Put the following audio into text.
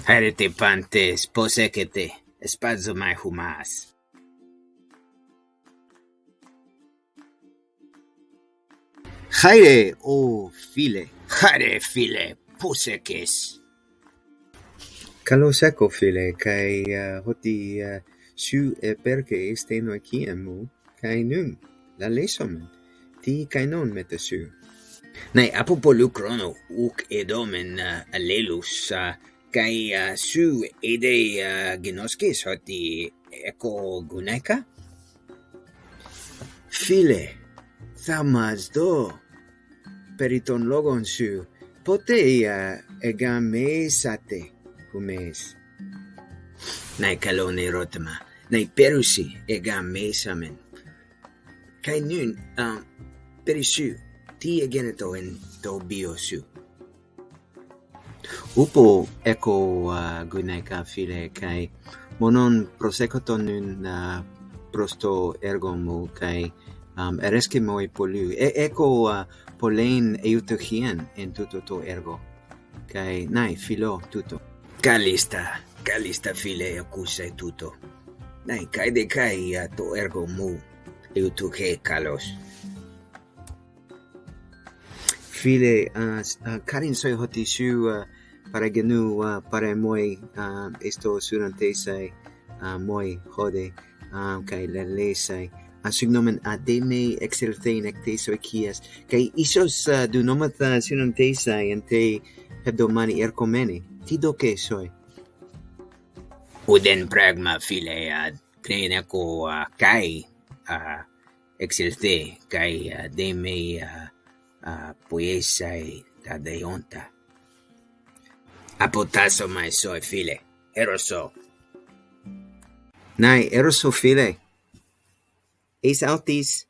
Harete pantes, posekete, spazzo mai humas. Haire o file. Hare file, posekes. Kalo seko file, kai hoti su e perke esteno aquí emu, kai nun, la lesomen, ti kai non mete su. Nei apopolu chrono uk edomen alelus, kai su ede genoskes hoti eko guneka? File, thamas do, periton logon su, pote egame sate, humes. Nei kalone rotama, nei perusi egame samen. Kai nun, perisu, ti egeneto en to biosu. Upo eko guneka file, kai monon prosecoton nun prosto ergomu, kai ereskimoi polu. Eko polein eutogien en tuto to ergo. Kai nai filo tuto. Kalista file acusai tuto. Nei kai de kai to ergo mu eutuke kalos. File karin soy hoti su para genu para moi esto surantesai moi jode kai la lesai signomen ademe exertein ecteso kias kai isos du nomata surantesai ante hebdomani erkomeni ti do ke soy Uden pragma file kreneko kai exelte kai deme poesai tadeonta. Apotaso mai soy file, eroso. nai eroso file eis autis